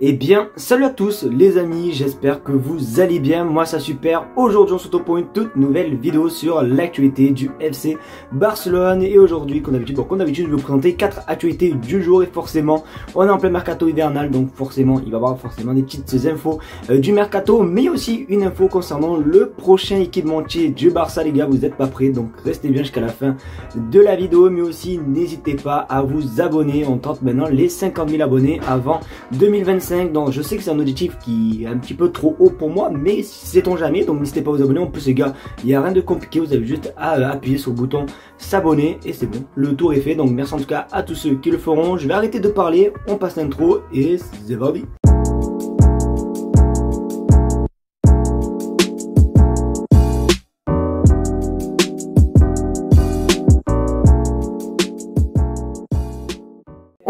Eh bien, salut à tous les amis, j'espère que vous allez bien, moi ça super. Aujourd'hui on se retrouve pour une toute nouvelle vidéo sur l'actualité du FC Barcelone. Et aujourd'hui, comme d'habitude, je vais vous présenter 4 actualités du jour. Et forcément, on est en plein mercato hivernal, donc forcément, il va y avoir forcément des petites infos du mercato. Mais aussi une info concernant le prochain équipementier du Barça, les gars, vous n'êtes pas prêts, donc restez bien jusqu'à la fin de la vidéo. Mais aussi, n'hésitez pas à vous abonner, on tente maintenant les 50 000 abonnés avant 2025. Donc je sais que c'est un objectif qui est un petit peu trop haut pour moi, mais sait-on jamais, donc n'hésitez pas à vous abonner. En plus les gars, il n'y a rien de compliqué, vous avez juste à appuyer sur le bouton s'abonner et c'est bon, le tour est fait. Donc merci en tout cas à tous ceux qui le feront. Je vais arrêter de parler, on passe l'intro et c'est parti.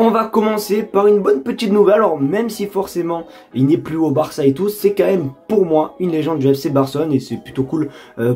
On va commencer par une bonne petite nouvelle. Alors même si forcément il n'est plus au Barça et tout, c'est quand même pour moi une légende du FC Barcelone et c'est plutôt cool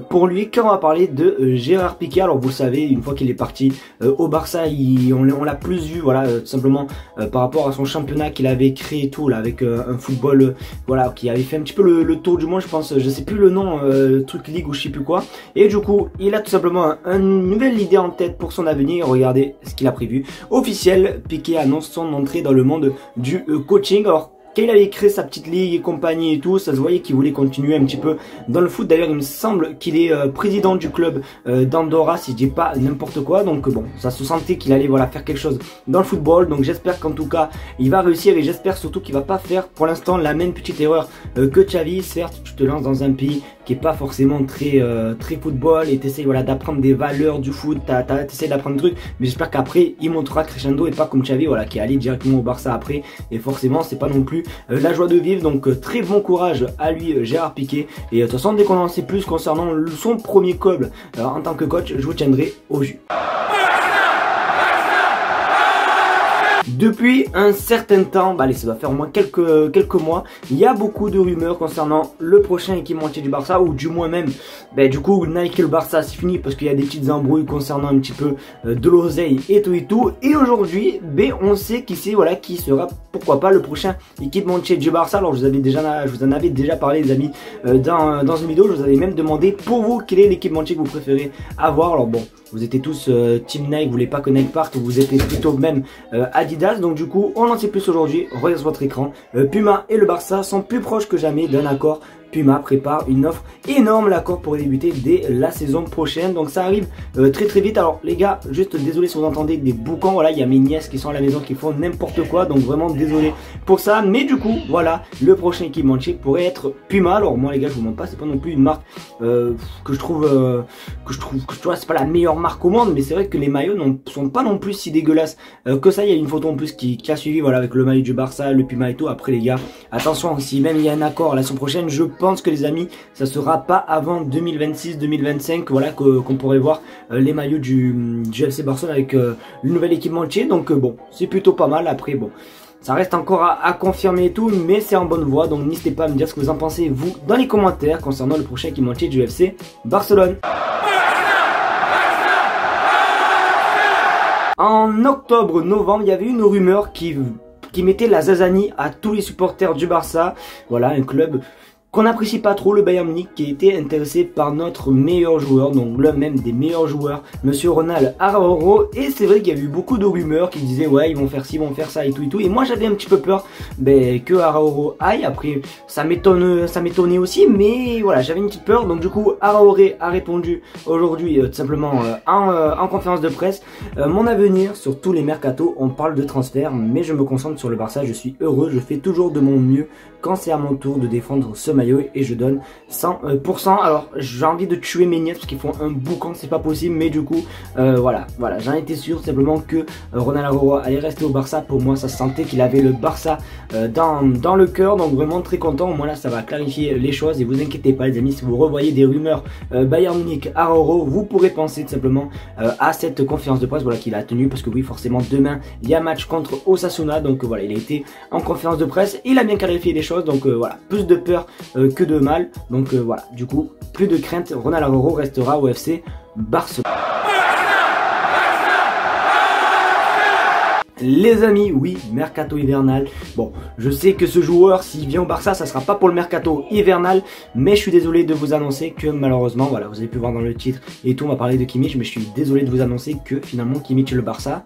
pour lui, car on va parler de Gérard Piqué. Alors vous le savez, une fois qu'il est parti au Barça, on l'a plus vu, voilà, tout simplement par rapport à son championnat qu'il avait créé tout là, avec un football voilà, qui avait fait un petit peu le tour du monde, je pense, je sais plus le nom, truc ligue ou je sais plus quoi. Et du coup il a tout simplement une nouvelle idée en tête pour son avenir. Regardez ce qu'il a prévu. Officiel, Piqué annonce son entrée dans le monde du coaching. Alors quand il avait créé sa petite ligue et compagnie et tout, ça se voyait qu'il voulait continuer un petit peu dans le foot. D'ailleurs il me semble qu'il est président du club d'Andorra, si je dis pas n'importe quoi. Donc bon, ça se sentait qu'il allait voilà, faire quelque chose dans le football. Donc j'espère qu'en tout cas il va réussir, et j'espère surtout qu'il va pas faire pour l'instant la même petite erreur que Xavi. Certes, tu te lances dans un pays qui est pas forcément très football et t'essayes voilà, d'apprendre des valeurs du foot, t'essayes d'apprendre des trucs, mais j'espère qu'après il montera crescendo et pas comme Xavi voilà, qui est allé directement au Barça après, et forcément c'est pas non plus la joie de vivre. Donc très bon courage à lui, Gérard Piqué. Et de toute façon, dès qu'on en sait plus concernant son premier club en tant que coach, je vous tiendrai au jus. Depuis un certain temps, bah allez, ça va faire au moins quelques mois, il y a beaucoup de rumeurs concernant le prochain équipementier du Barça, ou du moins même, bah, du coup Nike et le Barça c'est fini, parce qu'il y a des petites embrouilles concernant un petit peu de l'oseille et tout et tout. Et aujourd'hui, bah, on sait qui c'est, voilà, qui sera pourquoi pas le prochain équipementier du Barça. Alors je vous en avais déjà parlé les amis dans une vidéo. Je vous avais même demandé pour vous quel est l'équipementier que vous préférez avoir. Alors bon, vous étiez tous team Nike, vous voulez pas que Nike parte, vous étiez plutôt même Adidas. Donc du coup on en sait plus aujourd'hui. Regardez sur votre écran, Puma et le Barça sont plus proches que jamais d'un accord. Puma prépare une offre énorme, l'accord pourrait débuter dès la saison prochaine. Donc ça arrive très vite. Alors les gars, juste désolé si vous entendez des boucans, voilà, il y a mes nièces qui sont à la maison qui font n'importe quoi, donc vraiment désolé pour ça. Mais du coup voilà, le prochain équipementier pourrait être Puma. Alors moi les gars, je vous montre pas, c'est pas non plus une marque que je trouve c'est pas la meilleure marque au monde, mais c'est vrai que les maillots sont pas non plus si dégueulasses que ça. Il y a une photo en plus qui a suivi, voilà, avec le maillot du Barça, le Puma et tout. Après les gars, attention, si même il y a un accord la saison prochaine, je pense que les amis, ça sera pas avant 2026-2025, voilà, qu'on pourrait voir les maillots du FC Barcelone avec le nouvel équipementier. Donc bon, c'est plutôt pas mal. Après bon, ça reste encore à confirmer et tout, mais c'est en bonne voie. Donc n'hésitez pas à me dire ce que vous en pensez vous dans les commentaires concernant le prochain équipementier du FC Barcelone. En octobre-novembre, il y avait une rumeur qui mettait la zazanie à tous les supporters du Barça. Voilà, un club qu'on n'apprécie pas trop, le Bayern Munich, qui était intéressé par notre meilleur joueur, donc l'un même des meilleurs joueurs, monsieur Ronald Araujo. Et c'est vrai qu'il y a eu beaucoup de rumeurs qui disaient ouais, ils vont faire ci, ils vont faire ça et tout et tout. Et moi j'avais un petit peu peur que Araujo aille. Après ça m'étonnait aussi, mais voilà, j'avais une petite peur. Donc du coup Araujo a répondu aujourd'hui tout simplement en conférence de presse: mon avenir sur tous les mercatos, on parle de transfert, mais je me concentre sur le Barça, je suis heureux, je fais toujours de mon mieux quand c'est à mon tour de défendre ce maillot et je donne 100%. Alors j'ai envie de tuer mes nièces parce qu'ils font un boucan, c'est pas possible, mais du coup voilà, j'en étais sûr simplement que Ronald Araujo allait rester au Barça. Pour moi ça se sentait qu'il avait le Barça dans le cœur, donc vraiment très content. Au moins là ça va clarifier les choses, et vous inquiétez pas les amis, si vous revoyez des rumeurs Bayern Munich Araujo, vous pourrez penser tout simplement à cette conférence de presse, voilà, qu'il a tenue, parce que oui, forcément demain il y a match contre Osasuna. Donc voilà, il a été en conférence de presse, il a bien clarifié les choses. Donc voilà, plus de peur que de mal. Donc voilà, du coup, plus de crainte, Ronald Araujo restera au FC Barcelone. Les amis, oui, mercato hivernal. Bon, je sais que ce joueur, s'il vient au Barça, ça sera pas pour le mercato hivernal, mais je suis désolé de vous annoncer que malheureusement, voilà, vous avez pu voir dans le titre et tout, on va parler de Kimmich, mais je suis désolé de vous annoncer que finalement Kimmich le Barça.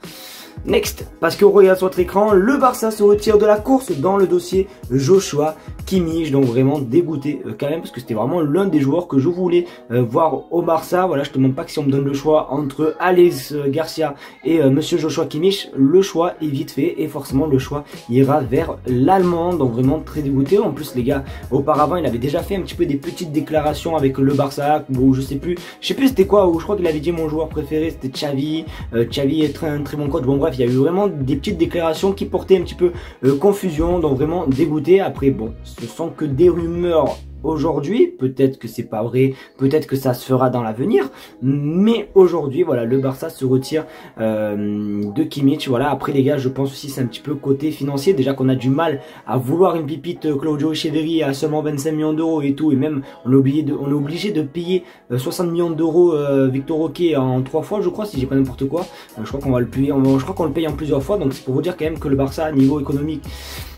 Next, parce que regarde sur votre écran, le Barça se retire de la course dans le dossier Joshua Kimmich, donc vraiment dégoûté quand même, parce que c'était vraiment l'un des joueurs que je voulais voir au Barça. Voilà, je te demande pas que si on me donne le choix entre Alex Garcia et monsieur Joshua Kimmich, le choix est vite fait et forcément le choix ira vers l'Allemand, donc vraiment très dégoûté. En plus les gars, auparavant il avait déjà fait un petit peu des petites déclarations avec le Barça, ou je sais plus c'était quoi, où je crois qu'il avait dit mon joueur préféré c'était Xavi, Xavi est un très bon coach. Bon bref, il y a eu vraiment des petites déclarations qui portaient un petit peu confusion, donc vraiment dégoûté. Après bon, ce sont que des rumeurs aujourd'hui, peut-être que c'est pas vrai, peut-être que ça se fera dans l'avenir, mais aujourd'hui voilà, le Barça se retire de Kimmich. Voilà, après les gars, je pense aussi c'est un petit peu côté financier, déjà qu'on a du mal à vouloir une pipite Claudio Echeverri à seulement 25 millions d'euros et tout, et même on est obligé de payer 60 millions d'euros Victor Roque en 3 fois, je crois, si j'ai pas n'importe quoi. Je crois qu'on va le payer, je crois qu'on le paye en plusieurs fois, donc c'est pour vous dire quand même que le Barça, niveau économique,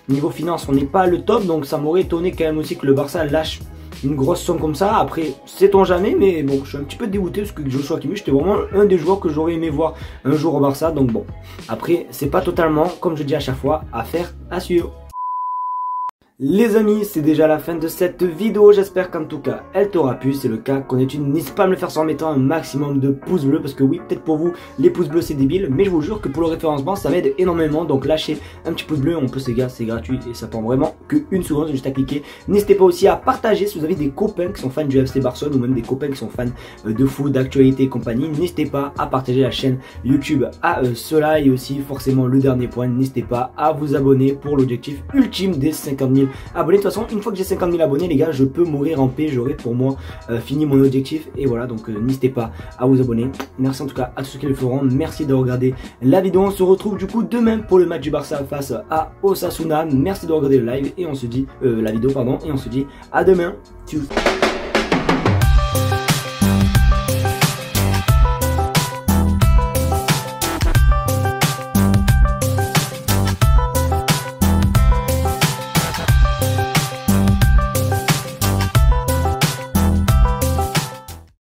niveau finance, on n'est pas le top, donc ça m'aurait étonné quand même aussi que le Barça lâche une grosse somme comme ça. Après, sait-on jamais, mais bon, je suis un petit peu dégoûté parce que Joshua Kimmich, c'était vraiment un des joueurs que j'aurais aimé voir un jour au Barça, donc bon. Après, c'est pas totalement, comme je dis à chaque fois, affaire à suivre. Les amis, c'est déjà la fin de cette vidéo, j'espère qu'en tout cas elle t'aura plu. C'est le cas, connais-tu, n'hésite pas à me le faire en mettant un maximum de pouces bleus, parce que oui, peut-être pour vous les pouces bleus c'est débile, mais je vous jure que pour le référencement ça m'aide énormément. Donc lâchez un petit pouce bleu, on peut les gars, c'est gratuit et ça prend vraiment qu'une seconde, juste à cliquer. N'hésitez pas aussi à partager si vous avez des copains qui sont fans du FC Barcelone, ou même des copains qui sont fans de foot, d'actualité et compagnie. N'hésitez pas à partager la chaîne YouTube à cela, et aussi forcément le dernier point, n'hésitez pas à vous abonner pour l'objectif ultime des 50 000 abonnés. De toute façon, une fois que j'ai 50 000 abonnés les gars, je peux mourir en paix, j'aurai pour moi fini mon objectif. Et voilà, donc n'hésitez pas à vous abonner. Merci en tout cas à tous ceux qui le feront, merci de regarder la vidéo. On se retrouve du coup demain pour le match du Barça face à Osasuna. Merci de regarder le live et on se dit la vidéo pardon, et on se dit à demain. Tchuss.